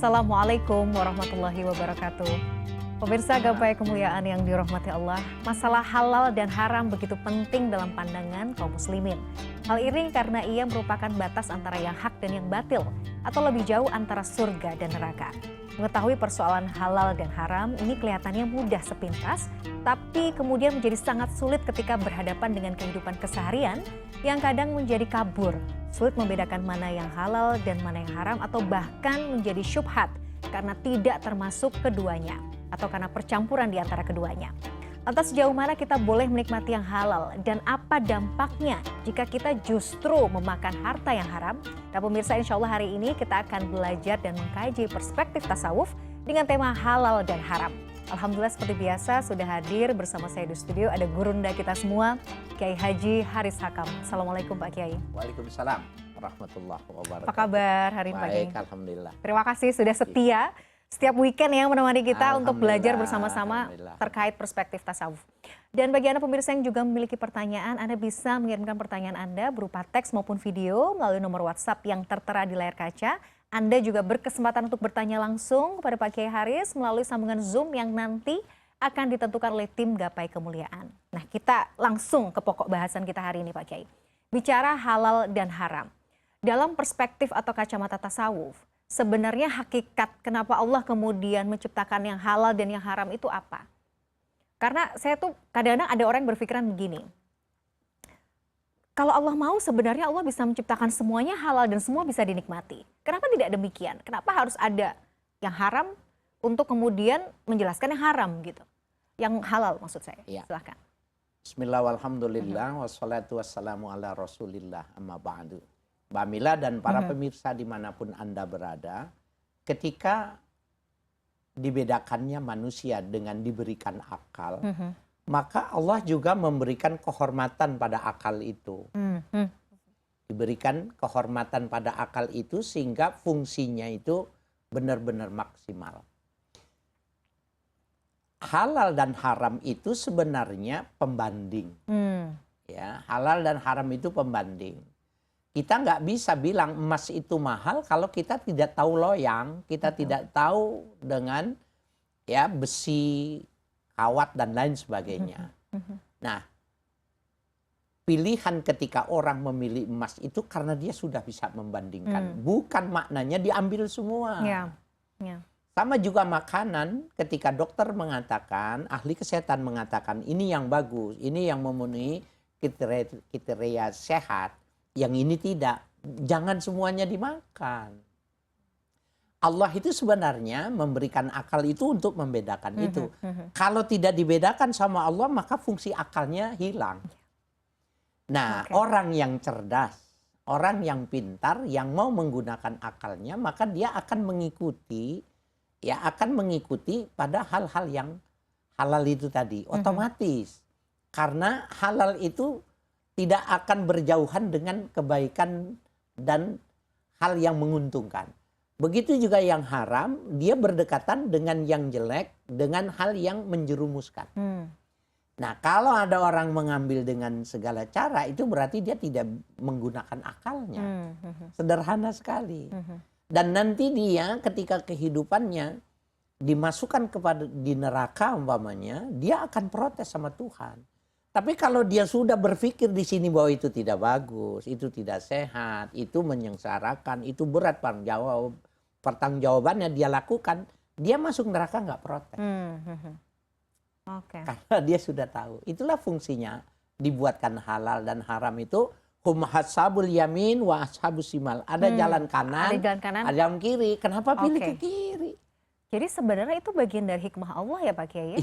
Assalamualaikum warahmatullahi wabarakatuh. Pemirsa gapai kemuliaan yang dirahmati Allah, masalah halal dan haram begitu penting dalam pandangan kaum muslimin. Hal ini karena ia merupakan batas antara yang hak dan yang batil, atau lebih jauh antara surga dan neraka. Mengetahui persoalan halal dan haram ini kelihatannya mudah sepintas, tapi kemudian menjadi sangat sulit ketika berhadapan dengan kehidupan keseharian yang kadang menjadi kabur. Sulit membedakan mana yang halal dan mana yang haram, atau bahkan menjadi syubhat karena tidak termasuk keduanya atau karena percampuran di antara keduanya. Lantas sejauh mana kita boleh menikmati yang halal dan apa dampaknya jika kita justru memakan harta yang haram? Nah pemirsa, insya Allah hari ini kita akan belajar dan mengkaji perspektif tasawuf dengan tema halal dan haram. Alhamdulillah seperti biasa sudah hadir bersama saya di studio ada gurunda kita semua, Kiai Haji Haris Hakam. Assalamualaikum Pak Kiai. Waalaikumsalam warahmatullahi wabarakatuh. Apa kabar hari ini Pak Kiai? Baik, alhamdulillah. Terima kasih sudah setia setiap weekend yang menemani kita untuk belajar bersama-sama terkait perspektif tasawuf. Dan bagi Anda pemirsa yang juga memiliki pertanyaan, Anda bisa mengirimkan pertanyaan Anda berupa teks maupun video melalui nomor WhatsApp yang tertera di layar kaca. Anda juga berkesempatan untuk bertanya langsung kepada Pak Kiai Haris melalui sambungan Zoom yang nanti akan ditentukan oleh tim Gapai Kemuliaan. Nah, kita langsung ke pokok bahasan kita hari ini Pak Kiai. Bicara halal dan haram. Dalam perspektif atau kacamata tasawuf, sebenarnya hakikat kenapa Allah kemudian menciptakan yang halal dan yang haram itu apa? Karena saya tuh kadang-kadang ada orang yang berpikiran begini. Kalau Allah mau sebenarnya Allah bisa menciptakan semuanya halal dan semua bisa dinikmati. Kenapa tidak demikian? Kenapa harus ada yang haram untuk kemudian menjelaskan yang haram gitu? Yang halal maksud saya. Ya. Silahkan. Bismillah walhamdulillah wassalatu wassalamu ala rasulillah amma ba'du. Mbak Mila dan para pemirsa dimanapun Anda berada, ketika dibedakannya manusia dengan diberikan akal, maka Allah juga memberikan kehormatan pada akal itu. Diberikan kehormatan pada akal itu sehingga fungsinya itu benar-benar maksimal. Halal dan haram itu sebenarnya pembanding. Ya, halal dan haram itu pembanding. Kita nggak bisa bilang emas itu mahal kalau kita tidak tahu loyang, kita tidak tahu dengan ya besi, kawat dan lain sebagainya. Nah, pilihan ketika orang memilih emas itu karena dia sudah bisa membandingkan, bukan maknanya diambil semua. Sama juga makanan, ketika dokter mengatakan, ahli kesehatan mengatakan ini yang bagus, ini yang memenuhi kriteria sehat. Yang ini tidak, jangan semuanya dimakan. Allah itu sebenarnya memberikan akal itu untuk membedakan itu. Kalau tidak dibedakan sama Allah, maka fungsi akalnya hilang. Nah, orang yang cerdas, orang yang pintar, yang mau menggunakan akalnya, maka dia akan mengikuti, ya akan mengikuti pada hal-hal yang halal itu tadi, otomatis. Karena halal itu tidak akan berjauhan dengan kebaikan dan hal yang menguntungkan. Begitu juga yang haram, dia berdekatan dengan yang jelek, dengan hal yang menjerumuskan. Nah, kalau ada orang mengambil dengan segala cara, itu berarti dia tidak menggunakan akalnya. Sederhana sekali. Dan nanti dia ketika kehidupannya dimasukkan kepada di neraka umpamanya, dia akan protes sama Tuhan. Tapi kalau dia sudah berpikir di sini bahwa itu tidak bagus, itu tidak sehat, itu menyengsarakan, itu berat pertanggungjawabannya dia lakukan, dia masuk neraka nggak protes. Karena dia sudah tahu. Itulah fungsinya dibuatkan halal dan haram itu. Hum hasabul yamin wa ashabus simal. Ada jalan kanan, ada jalan kiri. Kenapa pilih ke kiri? Jadi sebenarnya itu bagian dari hikmah Allah ya Pak Kiai?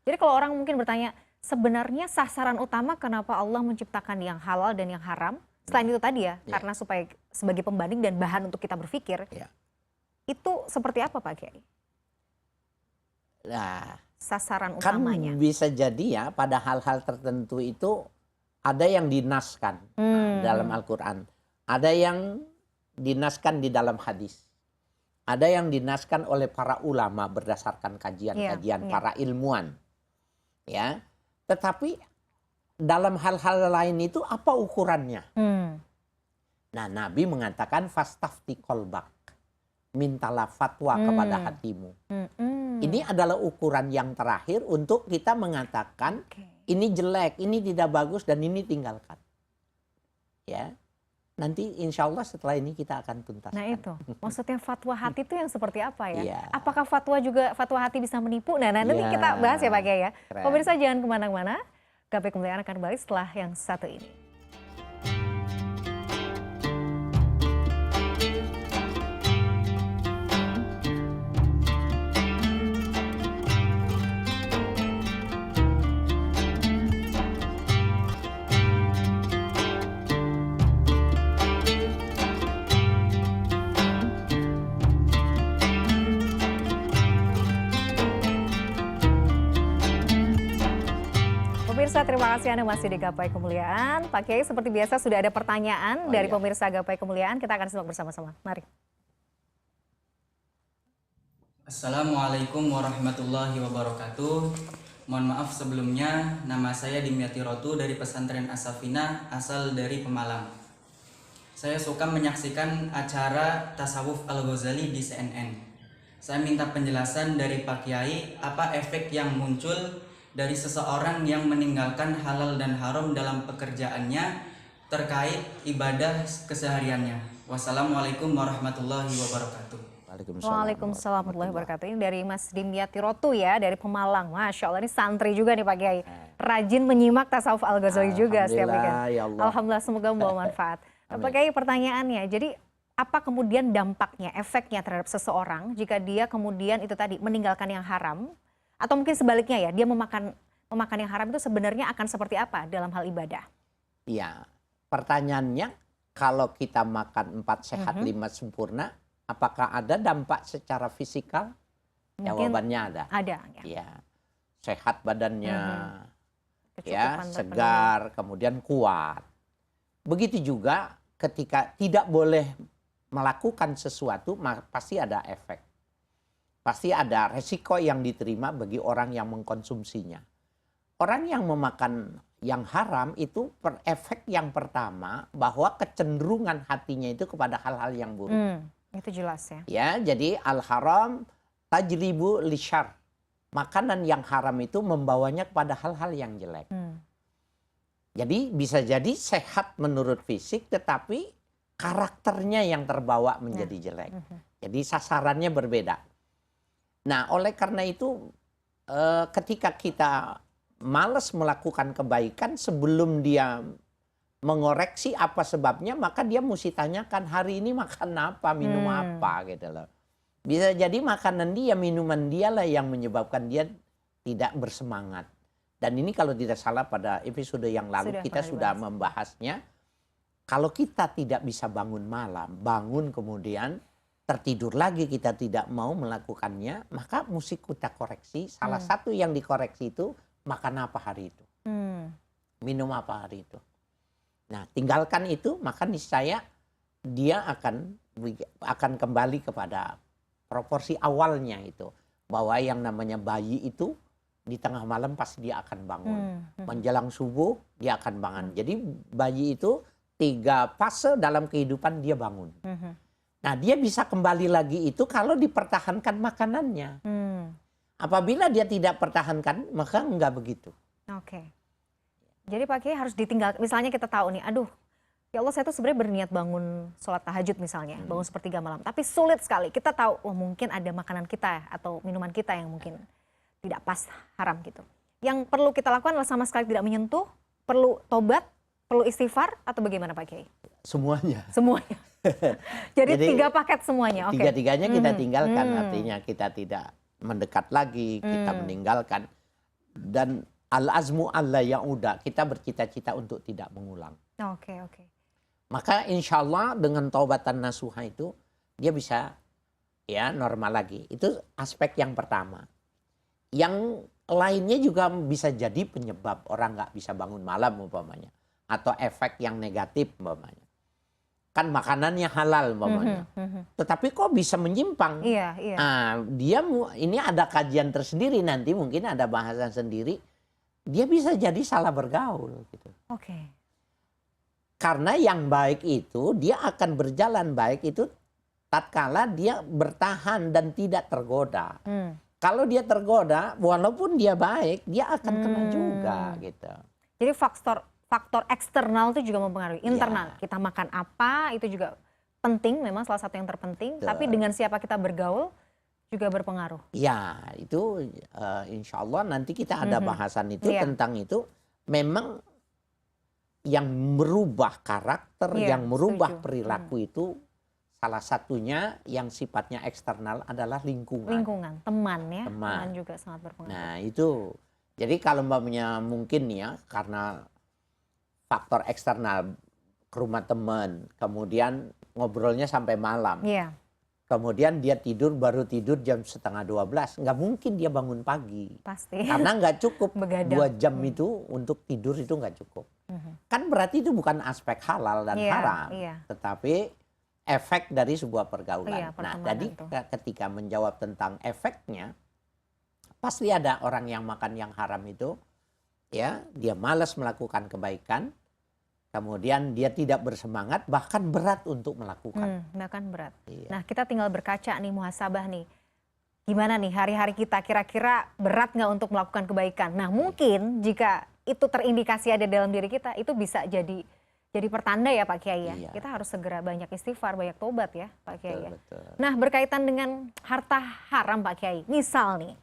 Jadi kalau orang mungkin bertanya, sebenarnya sasaran utama kenapa Allah menciptakan yang halal dan yang haram, selain itu tadi ya, karena supaya sebagai pembanding dan bahan untuk kita berpikir, itu seperti apa Pak Kiai? Nah, sasaran utamanya. Kan bisa jadi ya pada hal-hal tertentu itu ada yang dinaskan dalam Al-Quran, ada yang dinaskan di dalam hadis, ada yang dinaskan oleh para ulama berdasarkan kajian-kajian para ilmuwan, ya. Tetapi dalam hal-hal lain itu apa ukurannya? Nah, Nabi mengatakan fastafti kolbak. mintalah fatwa kepada hatimu. Ini adalah ukuran yang terakhir untuk kita mengatakan ini jelek, ini tidak bagus, dan ini tinggalkan. Ya, nanti insya Allah setelah ini kita akan tuntaskan. Nah itu, maksudnya fatwa hati itu yang seperti apa ya? Yeah. Apakah fatwa hati bisa menipu? Nah nanti kita bahas ya Pak Kiai ya. Pemirsa jangan kemana-mana, Gapai Kemuliaan akan kembali setelah yang satu ini. Pemirsa, terima kasih Anda masih di Gapai Kemuliaan. Pak Kiai, seperti biasa sudah ada pertanyaan dari pemirsa Gapai Kemuliaan. Kita akan simak bersama-sama. Mari. Assalamualaikum warahmatullahi wabarakatuh. Mohon maaf sebelumnya, nama saya Dimyati Rotu dari Pesantren As-Safinah, asal dari Pemalang. Saya suka menyaksikan acara Tasawuf Al-Ghazali di CNN. Saya minta penjelasan dari Pak Kiai, apa efek yang muncul dari seseorang yang meninggalkan halal dan haram dalam pekerjaannya terkait ibadah kesehariannya. Wassalamualaikum warahmatullahi wabarakatuh. Waalaikumsalam warahmatullahi wabarakatuh. Ini dari Mas Dimyati Rotu ya, dari Pemalang. Masya Allah, ini santri juga nih Pak Kiai. Rajin menyimak Tasawuf Al-Ghazali juga setiap weekend. Ya Allah. Alhamdulillah, semoga membawa manfaat. Pak Kiai, pertanyaannya, jadi apa kemudian dampaknya, efeknya terhadap seseorang jika dia kemudian itu tadi meninggalkan yang haram? Atau mungkin sebaliknya ya, dia memakan yang haram itu sebenarnya akan seperti apa dalam hal ibadah? Iya, pertanyaannya kalau kita makan 4 sehat 5 sempurna, apakah ada dampak secara fisikal? Mungkin jawabannya ada. Ada. Ya, sehat badannya, ya segar, kemudian kuat. Begitu juga ketika tidak boleh melakukan sesuatu, pasti ada efek. Pasti ada resiko yang diterima bagi orang yang mengkonsumsinya. Orang yang memakan yang haram itu efek yang pertama bahwa kecenderungan hatinya itu kepada hal-hal yang buruk. Itu jelas ya. Ya, jadi al-haram tajribu lisyar. Makanan yang haram itu membawanya kepada hal-hal yang jelek. Jadi bisa jadi sehat menurut fisik tetapi karakternya yang terbawa menjadi jelek. Jadi sasarannya berbeda. Nah, oleh karena itu ketika kita malas melakukan kebaikan sebelum dia mengoreksi apa sebabnya, maka dia mesti tanyakan hari ini makan apa, minum apa gitu loh. Bisa jadi makanan dia, minuman dialah yang menyebabkan dia tidak bersemangat. Dan ini kalau tidak salah pada episode yang lalu kita sudah membahasnya. Kalau kita tidak bisa bangun malam, bangun kemudian tertidur lagi, kita tidak mau melakukannya, maka mesti kita koreksi. Salah satu yang dikoreksi itu makan apa hari itu, minum apa hari itu. Nah, tinggalkan itu, maka niscaya dia akan kembali kepada proporsi awalnya itu, bahwa yang namanya bayi itu di tengah malam pasti dia akan bangun, menjelang subuh dia akan bangun. Jadi bayi itu 3 fase dalam kehidupan dia bangun. Nah, dia bisa kembali lagi itu kalau dipertahankan makanannya. Apabila dia tidak pertahankan, maka enggak begitu. Oke. Jadi Pak Kiai harus ditinggal. Misalnya kita tahu nih, aduh, ya Allah saya tuh sebenarnya berniat bangun sholat tahajud misalnya, bangun sepertiga malam. Tapi sulit sekali. Kita tahu, oh mungkin ada makanan kita atau minuman kita yang mungkin tidak pas, haram gitu. Yang perlu kita lakukan adalah sama sekali tidak menyentuh, perlu tobat, perlu istighfar, atau bagaimana Pak Kiai? Semuanya. Semuanya. Jadi 3 paket semuanya. Okay. Tiga-tiganya kita tinggalkan, artinya kita tidak mendekat lagi, kita meninggalkan. Dan al-azmu alla ya'uda, kita bercita-cita untuk tidak mengulang. Oke. Maka insya Allah dengan taubatan nasuha itu, dia bisa ya normal lagi. Itu aspek yang pertama. Yang lainnya juga bisa jadi penyebab orang nggak bisa bangun malam umpamanya. Atau efek yang negatif umpamanya. Kan makanannya halal umpamanya. Tetapi kok bisa menyimpang? Iya. Nah, ini ada kajian tersendiri nanti, mungkin ada bahasan sendiri. Dia bisa jadi salah bergaul gitu. Karena yang baik itu dia akan berjalan baik itu tatkala dia bertahan dan tidak tergoda. Kalau dia tergoda, walaupun dia baik, dia akan kena juga gitu. Jadi faktor eksternal itu juga mempengaruhi. Internal, kita makan apa itu juga penting, memang salah satu yang terpenting. Tapi dengan siapa kita bergaul juga berpengaruh. Ya, itu insya Allah nanti kita ada bahasan itu tentang itu. Memang yang merubah karakter, yang merubah perilaku itu salah satunya yang sifatnya eksternal adalah lingkungan. Lingkungan, teman ya. Teman juga sangat berpengaruh. Nah itu, jadi kalau mbaknya mungkin ya karena faktor eksternal ke rumah teman, kemudian ngobrolnya sampai malam. Kemudian dia baru tidur jam 11:30, nggak mungkin dia bangun pagi. Pasti. Karena nggak cukup 2 jam itu untuk tidur itu nggak cukup. Kan berarti itu bukan aspek halal dan haram, tetapi efek dari sebuah pergaulan. Nah, jadi ketika menjawab tentang efeknya, pasti ada orang yang makan yang haram itu, ya dia malas melakukan kebaikan. Kemudian dia tidak bersemangat, bahkan berat untuk melakukan. Bahkan berat. Nah kita tinggal berkaca nih, muhasabah nih. Gimana nih hari-hari kita kira-kira berat nggak untuk melakukan kebaikan? Nah mungkin jika itu terindikasi ada dalam diri kita, itu bisa jadi pertanda ya Pak Kiai ya. Kita harus segera banyak istighfar, banyak tobat ya Pak Kiai ya. Nah berkaitan dengan harta haram Pak Kiai, misal nih,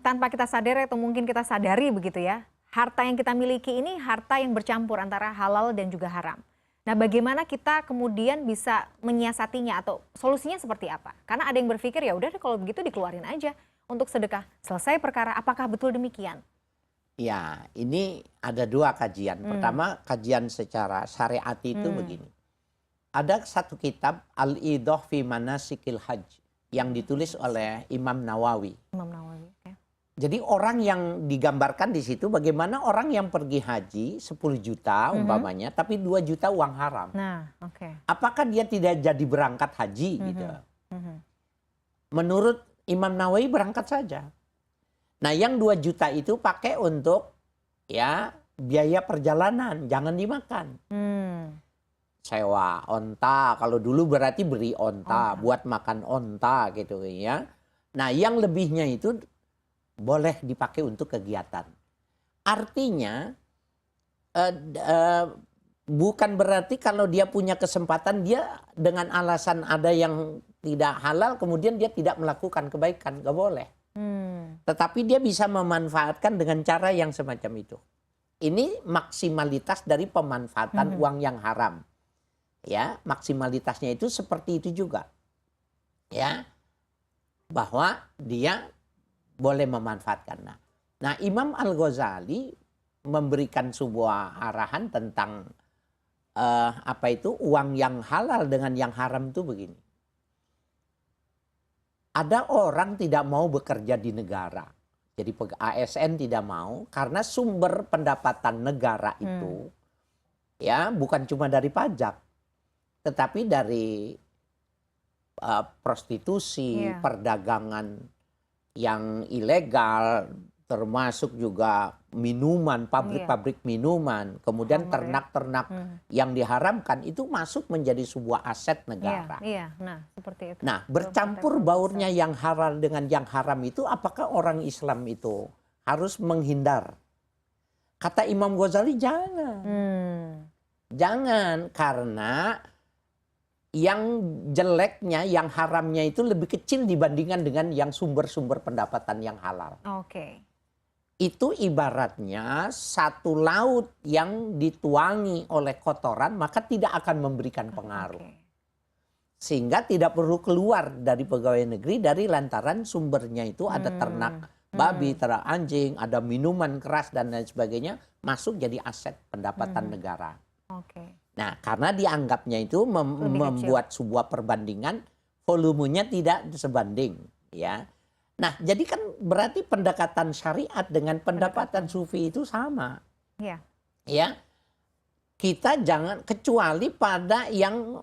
tanpa kita sadar atau mungkin kita sadari begitu ya, harta yang kita miliki ini harta yang bercampur antara halal dan juga haram. Nah bagaimana kita kemudian bisa menyiasatinya atau solusinya seperti apa? Karena ada yang berpikir ya udah kalau begitu dikeluarin aja untuk sedekah. Selesai perkara, apakah betul demikian? Ya ini ada 2 kajian. Pertama kajian secara syariat itu begini. Ada satu kitab Al-Idah fi Manasikil Hajj yang ditulis oleh Imam Nawawi. Jadi orang yang digambarkan di situ bagaimana orang yang pergi haji 10 juta umpamanya, tapi 2 juta uang haram. Nah, apakah dia tidak jadi berangkat haji gitu? Menurut Imam Nawawi berangkat saja. Nah, yang 2 juta itu pakai untuk ya biaya perjalanan, jangan dimakan. Sewa onta, kalau dulu berarti beri onta, buat makan onta gitu ya. Nah, yang lebihnya itu boleh dipakai untuk kegiatan. Artinya bukan berarti kalau dia punya kesempatan dia dengan alasan ada yang tidak halal kemudian dia tidak melakukan kebaikan, nggak boleh. Tetapi dia bisa memanfaatkan dengan cara yang semacam itu. Ini maksimalitas dari pemanfaatan uang yang haram. Ya, maksimalitasnya itu seperti itu juga. Ya, bahwa dia boleh memanfaatkan. Nah, Imam Al-Ghazali memberikan sebuah arahan tentang uang yang halal dengan yang haram itu begini. Ada orang tidak mau bekerja di negara. Jadi ASN tidak mau karena sumber pendapatan negara itu ya bukan cuma dari pajak, tetapi dari prostitusi, perdagangan yang ilegal, termasuk juga minuman, pabrik-pabrik minuman, kemudian ternak-ternak yang diharamkan itu masuk menjadi sebuah aset negara. Nah, seperti itu. Nah, bercampur baurnya yang halal dengan yang haram itu, apakah orang Islam itu harus menghindar? Kata Imam Ghazali, jangan. Jangan, karena yang jeleknya, yang haramnya itu lebih kecil dibandingkan dengan yang sumber-sumber pendapatan yang halal. Itu ibaratnya satu laut yang dituangi oleh kotoran, maka tidak akan memberikan pengaruh. Sehingga tidak perlu keluar dari pegawai negeri dari lantaran sumbernya itu ada ternak babi, ternak anjing, ada minuman keras dan lain sebagainya, masuk jadi aset pendapatan negara. Nah, karena dianggapnya itu membuat sebuah perbandingan, volumenya tidak sebanding, ya. Nah, jadi kan berarti pendekatan syariat dengan pendekatan sufi itu sama. Ya. Kita jangan kecuali pada yang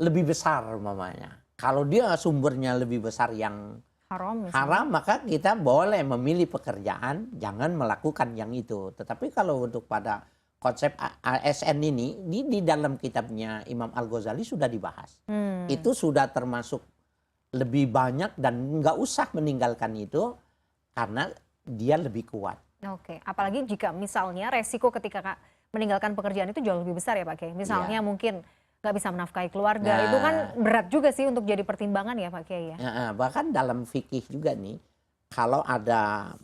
lebih besar umpamanya. Kalau dia sumbernya lebih besar yang haram, maka kita boleh memilih pekerjaan, jangan melakukan yang itu. Tetapi kalau untuk pada konsep ASN ini di dalam kitabnya Imam Al-Ghazali sudah dibahas. Itu sudah termasuk lebih banyak dan nggak usah meninggalkan itu karena dia lebih kuat. Oke, apalagi jika misalnya resiko ketika meninggalkan pekerjaan itu jauh lebih besar ya Pak Kiai. Misalnya mungkin nggak bisa menafkahi keluarga, itu kan berat juga sih untuk jadi pertimbangan ya Pak Kiai ya. Bahkan dalam fikih juga nih, kalau ada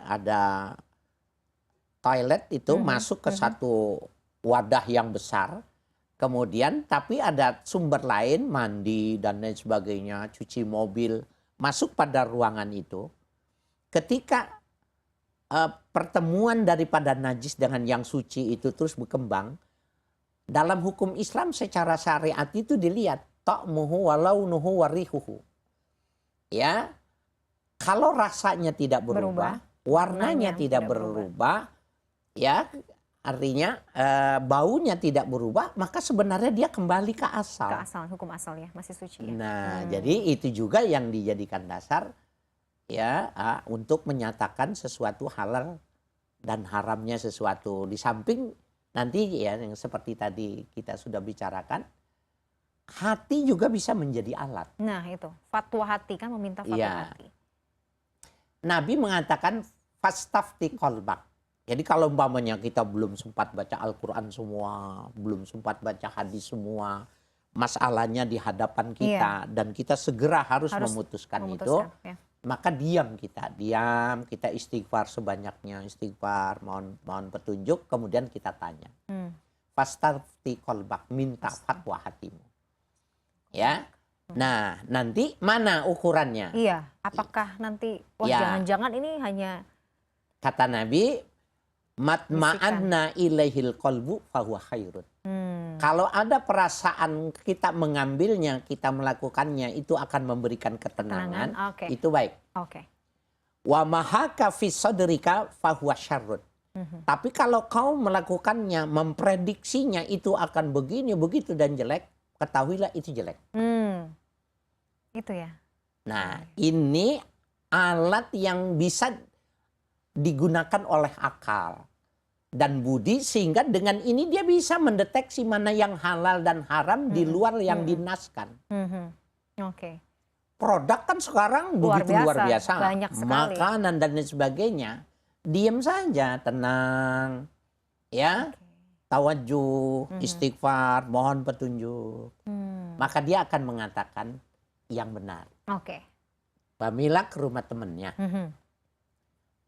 ada toilet itu masuk ke satu wadah yang besar, kemudian tapi ada sumber lain, mandi dan lain sebagainya, cuci mobil, masuk pada ruangan itu. Ketika pertemuan daripada najis dengan yang suci itu terus berkembang, dalam hukum Islam secara syariat itu dilihat ta'muhu walaunuhu warihuhu. Ya, kalau rasanya tidak berubah, warnanya tidak berubah, ya artinya baunya tidak berubah, maka sebenarnya dia kembali ke asal. Ke asal, hukum asal ya, masih suci ya. Nah, jadi itu juga yang dijadikan dasar ya untuk menyatakan sesuatu halal dan haramnya sesuatu. Di samping nanti ya yang seperti tadi kita sudah bicarakan, hati juga bisa menjadi alat. Nah itu, fatwa hati kan meminta fatwa hati. Nabi mengatakan fastafti qalbak. Jadi kalau umpamanya kita belum sempat baca Al-Quran semua, belum sempat baca hadis semua, masalahnya di hadapan kita dan kita segera harus memutuskan itu, maka diam, kita istighfar sebanyaknya, istighfar, mohon petunjuk, kemudian kita tanya. Fastafti qalbak, minta fatwa hatimu. Ya. Nah, nanti mana ukurannya? Iya, apakah nanti jangan-jangan ini hanya kata Nabi matma'anna ilaihil qalbu fahuwa khairun. Kalau ada perasaan kita mengambilnya, kita melakukannya, itu akan memberikan ketenangan. Itu baik. Wa mahaka fi sadrika fahuwa syarrun. Tapi kalau kau melakukannya, memprediksinya itu akan begini, begitu dan jelek, ketahuilah itu jelek. Itu ya. Nah, ini alat yang bisa digunakan oleh akal dan budi, sehingga dengan ini dia bisa mendeteksi mana yang halal dan haram di luar yang dinaskan. Produk kan sekarang begitu luar biasa, banyak sekali. Makanan dan lain sebagainya, diam saja, tenang, ya, tawajuh, istighfar, mohon petunjuk, maka dia akan mengatakan yang benar. Pamila ke rumah temennya.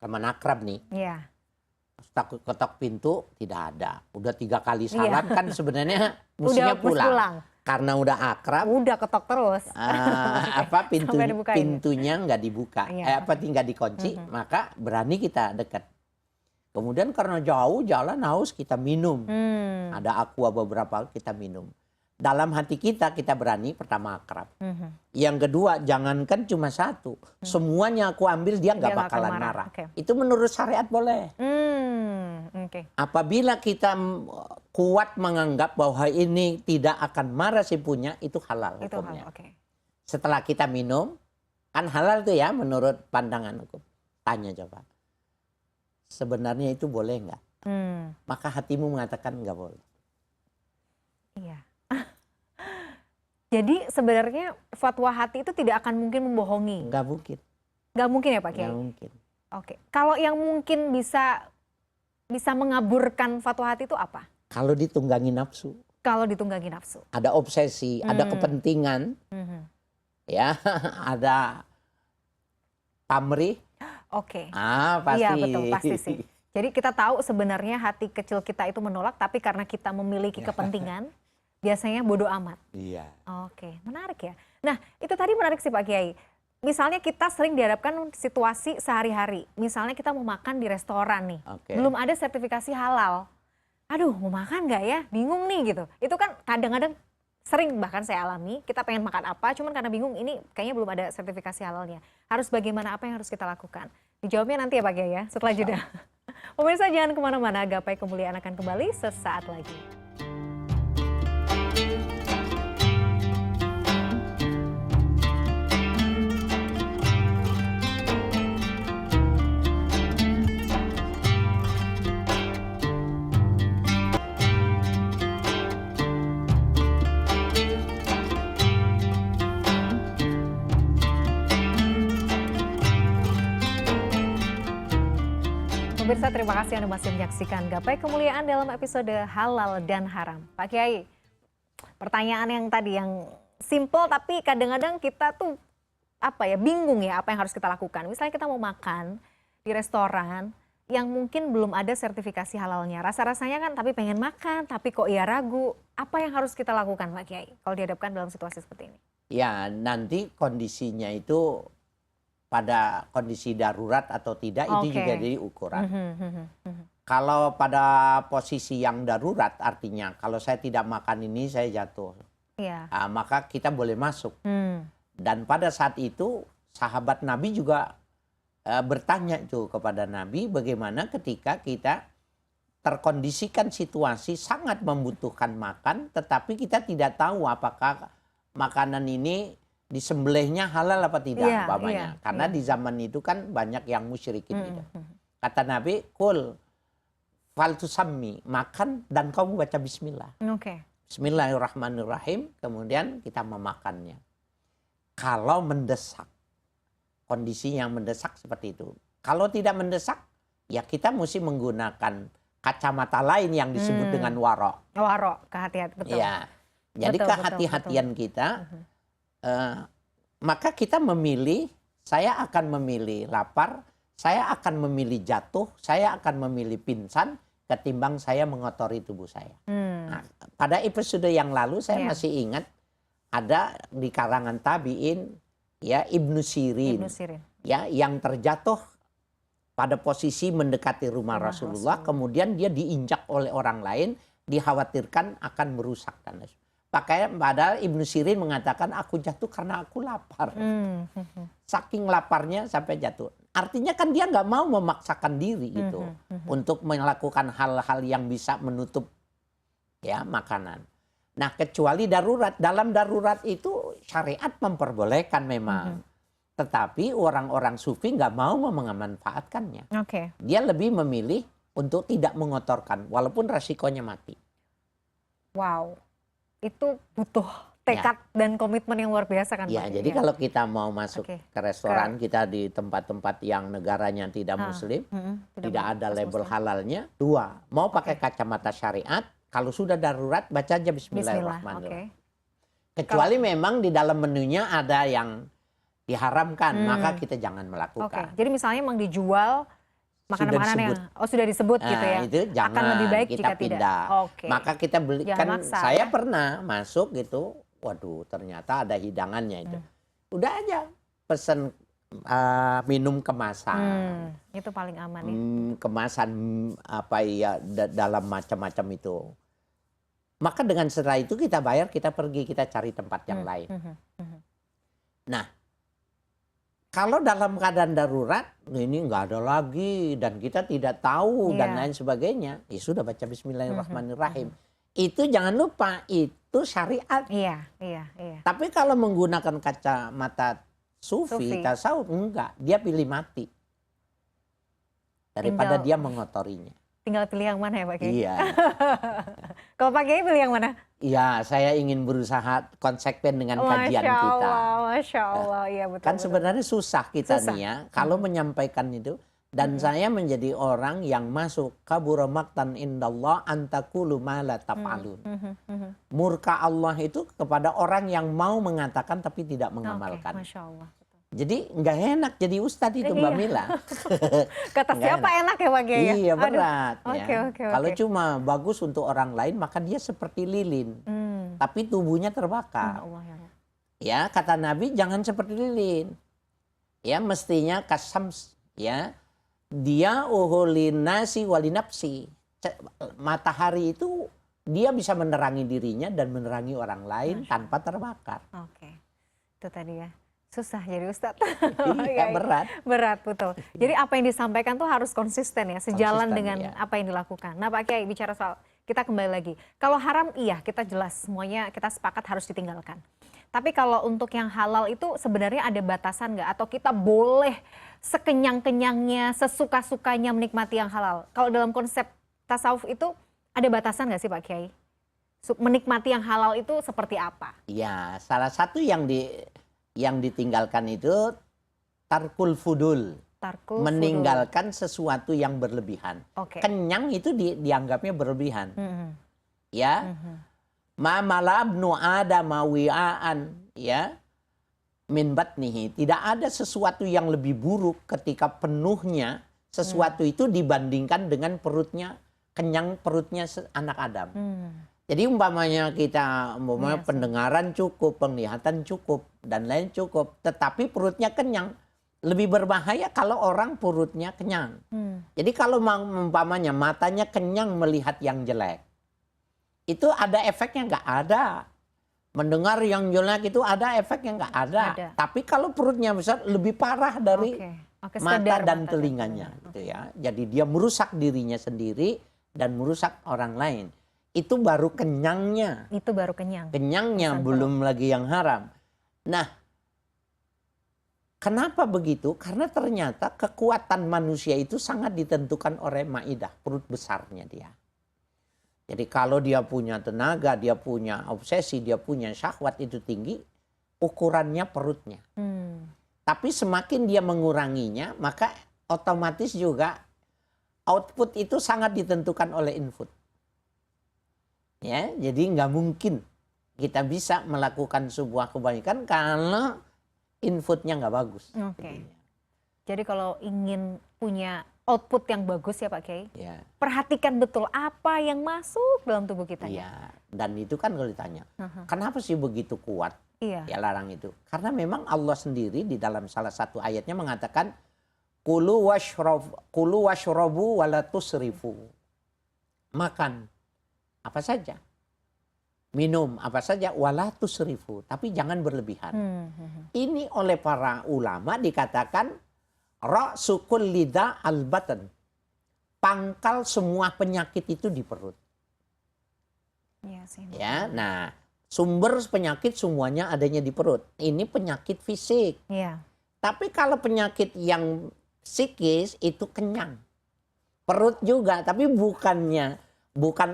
Teman akrab nih, takut ketok pintu tidak ada, udah 3 kali salam kan sebenarnya mestinya pulang. Karena udah akrab, udah ketok terus, pintunya nggak dibuka, tinggal dikunci, maka berani kita dekat. Kemudian karena jauh jalan haus, kita minum, ada aqua beberapa kita minum. Dalam hati kita berani, pertama akrab. Yang kedua, jangankan cuma satu. Semuanya aku ambil, dia nggak bakalan marah. Itu menurut syariat boleh. Apabila kita kuat menganggap bahwa ini tidak akan marah si punya, itu halal hukumnya. Setelah kita minum, kan halal tuh ya menurut pandangan hukum. Tanya coba. Sebenarnya itu boleh nggak? Maka hatimu mengatakan nggak boleh. Iya. Jadi sebenarnya fatwa hati itu tidak akan mungkin membohongi. Nggak mungkin. Nggak mungkin ya Pak Kiai? Nggak mungkin. Kalau yang mungkin bisa mengaburkan fatwa hati itu apa? Kalau ditunggangi nafsu. Kalau ditunggangi nafsu. Ada obsesi, ada kepentingan, ya, ada pamrih. Pasti. Iya betul, pasti sih. Jadi kita tahu sebenarnya hati kecil kita itu menolak, tapi karena kita memiliki kepentingan, biasanya bodoh amat. Iya. Menarik ya. Nah, itu tadi menarik sih Pak Kiai. Misalnya kita sering dihadapkan situasi sehari-hari. Misalnya kita mau makan di restoran nih. Belum ada sertifikasi halal. Aduh, mau makan nggak ya? Bingung nih gitu. Itu kan kadang-kadang sering bahkan saya alami. Kita pengen makan apa, cuman karena bingung ini kayaknya belum ada sertifikasi halalnya. Harus bagaimana, apa yang harus kita lakukan? Dijawabnya nanti ya Pak Kiai ya, setelah jeda. Pemirsa jangan kemana-mana, Gapai Kemuliaan akan kembali sesaat lagi. Pemirsa, terima kasih Anda masih menyaksikan Gapai Kemuliaan dalam episode Halal dan Haram. Pak Kiai, pertanyaan yang tadi yang simple tapi kadang-kadang kita tuh bingung ya apa yang harus kita lakukan. Misalnya kita mau makan di restoran yang mungkin belum ada sertifikasi halalnya. Rasa-rasanya kan tapi pengen makan, tapi kok ya ragu. Apa yang harus kita lakukan Pak Kiai kalau dihadapkan dalam situasi seperti ini? Ya, nanti kondisinya itu pada kondisi darurat atau tidak itu juga jadi ukuran. Kalau pada posisi yang darurat artinya kalau saya tidak makan ini saya jatuh. Maka kita boleh masuk. Dan pada saat itu sahabat Nabi juga bertanya itu kepada Nabi bagaimana ketika kita terkondisikan situasi sangat membutuhkan makan tetapi kita tidak tahu apakah makanan ini disembelihnya halal apa tidak umpamanya. Karena di zaman itu kan banyak yang musyrikin gitu. Kata Nabi, kul fal tusammi, makan dan kamu baca bismillah. Bismillahirrahmanirrahim, kemudian kita memakannya. Kalau mendesak, kondisi yang mendesak seperti itu. Kalau tidak mendesak, ya kita mesti menggunakan kacamata lain yang disebut dengan warok. Warok, kehati-hatian, betul. Ya, jadi kehati-hatian kita. Maka kita memilih, saya akan memilih lapar, saya akan memilih jatuh, saya akan memilih pingsan ketimbang saya mengotori tubuh saya. Nah, pada episode yang lalu saya masih ingat ada di kalangan tabiin ya Ibnu Sirin. Ya yang terjatuh pada posisi mendekati rumah Rasulullah, kemudian dia diinjak oleh orang lain, dikhawatirkan akan merusak dan padahal Ibnu Sirin mengatakan aku jatuh karena aku lapar. Saking laparnya sampai jatuh. Artinya kan dia nggak mau memaksakan diri gitu untuk melakukan hal-hal yang bisa menutup ya makanan. Nah kecuali darurat. Dalam darurat itu syariat memperbolehkan memang. Tetapi orang-orang sufi nggak mau memanfaatkannya. Dia lebih memilih untuk tidak mengotorkan walaupun resikonya mati. Wow. Itu butuh tekad dan komitmen yang luar biasa kan Pak? Jadi kalau kita mau masuk ke restoran, kita di tempat-tempat yang negaranya tidak muslim, tidak ada label halalnya, dua, mau pakai kacamata syariat, kalau sudah darurat baca aja bismillahirrahmanirrahim. Kecuali memang di dalam menunya ada yang diharamkan, maka kita jangan melakukan. Jadi misalnya memang dijual makanan-makanan yang sudah disebut gitu ya. Itu jangan, akan lebih baik kita jika pindah. tidak. Maka kita beli jangan kan maksa, saya pernah masuk gitu. Waduh, ternyata ada hidangannya itu. Udah aja pesen minum kemasan. Itu paling aman ya. Kemasan dalam macam-macam itu. Maka dengan setelah itu kita bayar, kita pergi, kita cari tempat yang lain. Nah, kalau dalam keadaan darurat, ini nggak ada lagi dan kita tidak tahu dan lain sebagainya, ya sudah baca bismillahirrahmanirrahim. Itu jangan lupa, itu syariat. Tapi kalau menggunakan kacamata sufi, tasawuf, enggak. Dia pilih mati. Daripada dia mengotorinya. Tinggal pilih yang mana ya Pak Kiai? Iya. Kalau Pak Kiai pilih yang mana? Iya, saya ingin berusaha konsekuen dengan kajian kita. Masya Allah, iya betul. Kan sebenarnya susah kita nih ya, kalau menyampaikan itu. Dan saya menjadi orang yang masuk kabura maqtan indallah antakulu ma la taf'alun. Murka Allah itu kepada orang yang mau mengatakan tapi tidak mengamalkan. Masya Allah. Jadi nggak enak jadi ustadz itu Mbak Mila. Kata siapa enak ya Pak Kiai? Iya berat. Kalau Oke. cuma bagus untuk orang lain maka dia seperti lilin. Tapi tubuhnya terbakar. Ya kata Nabi jangan seperti lilin. Ya mestinya kasams. Ya dia uhulinasi walinapsi. Matahari itu dia bisa menerangi dirinya dan menerangi orang lain tanpa terbakar. Itu tadi ya. Susah jadi ustadz. Iya, berat betul. Jadi apa yang disampaikan tuh harus konsisten ya, sejalan dengan apa yang dilakukan. Nah Pak Kiai bicara soal, kita kembali lagi. Kalau haram iya kita jelas semuanya kita sepakat harus ditinggalkan. Tapi kalau untuk yang halal itu sebenarnya ada batasan nggak? Atau kita boleh sekenyang-kenyangnya, sesuka-sukanya menikmati yang halal? Kalau dalam konsep tasawuf itu ada batasan nggak sih Pak Kiai? Menikmati yang halal itu seperti apa? Ya salah satu yang ditinggalkan itu tarkul fudul. meninggalkan sesuatu yang berlebihan. Kenyang itu dianggapnya berlebihan. Ya. Ma malabnu adama wi'aan, ya. Min batnihi. Tidak ada sesuatu yang lebih buruk ketika penuhnya sesuatu itu dibandingkan dengan perutnya, kenyang perutnya anak Adam. Jadi umpamanya kita pendengaran cukup, penglihatan cukup, dan lain cukup, tetapi perutnya kenyang. Lebih berbahaya kalau orang perutnya kenyang. Jadi kalau umpamanya matanya kenyang melihat yang jelek, itu ada efeknya? Nggak ada. Mendengar yang jelek itu ada efeknya? Nggak ada. Tapi kalau perutnya besar lebih parah dari mata dan telinganya. Gitu ya. Jadi dia merusak dirinya sendiri dan merusak orang lain. Itu baru kenyangnya. Itu baru kenyang. Kenyangnya, belum lagi yang haram. Nah, kenapa begitu? Karena ternyata kekuatan manusia itu sangat ditentukan oleh maidah, perut besarnya dia. Jadi kalau dia punya tenaga, dia punya obsesi, dia punya syahwat itu tinggi, ukurannya perutnya. Tapi semakin dia menguranginya, maka otomatis juga output itu sangat ditentukan oleh input. Ya, jadi nggak mungkin kita bisa melakukan sebuah kebaikan kalau inputnya nggak bagus. Jadi kalau ingin punya output yang bagus ya Pak Kiai, perhatikan betul apa yang masuk dalam tubuh kita. Dan itu kan kalau ditanya, kenapa sih begitu kuat? Ya larang itu. Karena memang Allah sendiri di dalam salah satu ayatnya mengatakan, kulu washrobu wala tusrifu. Makan apa saja, minum apa saja, wala tusrifu, tapi jangan berlebihan. Ini oleh para ulama dikatakan ra'su kulli da' al-batan. Pangkal semua penyakit itu di perut. Ya, nah sumber penyakit semuanya adanya di perut. Ini penyakit fisik. Tapi kalau penyakit yang psikis itu kenyang. Perut juga, tapi bukan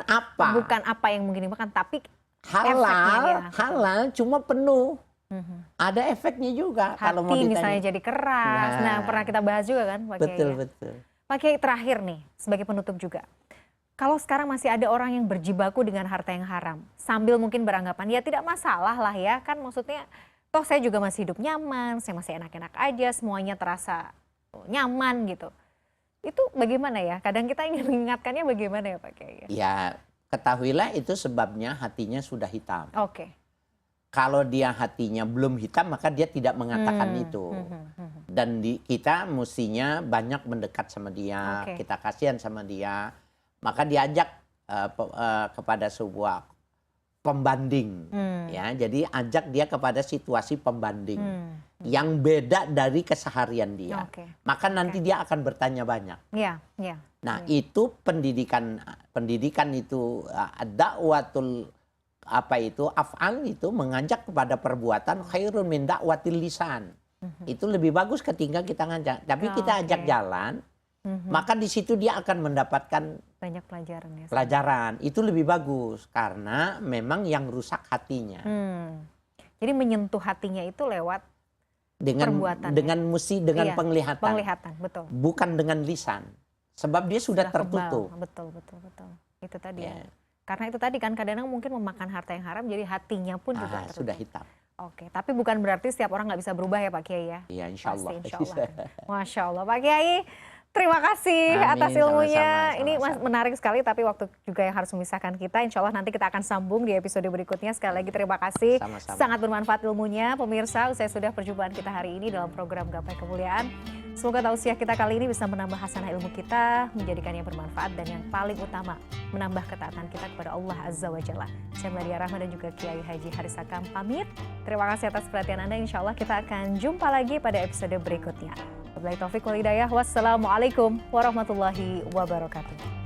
apa yang mungkin dimakan, tapi halal cuma penuh. Ada efeknya juga. Hati kalau mau ditanya, misalnya jadi keras. Nah, pernah kita bahas juga kan Pak Kiai. Betul. Pak Kiai, terakhir nih sebagai penutup juga. Kalau sekarang masih ada orang yang berjibaku dengan harta yang haram, sambil mungkin beranggapan ya tidak masalah lah ya, kan maksudnya toh saya juga masih hidup nyaman, saya masih enak-enak aja, semuanya terasa nyaman gitu. Itu bagaimana ya? Kadang kita ingin mengingatkannya bagaimana ya Pak Kiai? Ya, ketahuilah itu sebabnya hatinya sudah hitam. Kalau dia hatinya belum hitam, maka dia tidak mengatakan itu. Dan kita mestinya banyak mendekat sama dia, kita kasihan sama dia. Maka diajak kepada sebuah pembanding. Ya, jadi ajak dia kepada situasi pembanding. Yang beda dari keseharian dia. Maka nanti dia akan bertanya banyak. Nah, itu pendidikan itu dakwatul af'al itu mengajak kepada perbuatan khairun min dakwatil lisan. Itu lebih bagus ketika kita ngajak. Tapi kita ajak jalan, maka di situ dia akan mendapatkan banyak pelajaran. Pelajaran itu lebih bagus karena memang yang rusak hatinya. Jadi menyentuh hatinya itu lewat perbuatan, dengan penglihatan. Penglihatan, betul. Bukan dengan lisan. Sebab dia sudah tertutup. Betul. Itu tadi ya. Karena itu tadi kan kadang-kadang mungkin memakan harta yang haram jadi hatinya pun juga tertutup. Sudah hitam. Tapi bukan berarti setiap orang nggak bisa berubah ya Pak Kiai ya? Iya, insya Allah. Masya Allah Pak Kiai. Terima kasih atas ilmunya. Ini menarik sekali, tapi waktu juga yang harus memisahkan kita. Insya Allah nanti kita akan sambung di episode berikutnya. Sekali lagi terima kasih. Sangat bermanfaat ilmunya. Pemirsa, usai sudah perjumpaan kita hari ini dalam program Gapai Kemuliaan. Semoga tausiah kita kali ini bisa menambah hasanah ilmu kita, menjadikannya bermanfaat, dan yang paling utama, menambah ketaatan kita kepada Allah Azza wa Jalla. Saya Meladia Rahma dan juga Kiai Haji Harisakam pamit. Terima kasih atas perhatian Anda. Insya Allah kita akan jumpa lagi pada episode berikutnya. Wabillahi taufiq wal hidayah. Wassalamualaikum warahmatullahi wabarakatuh.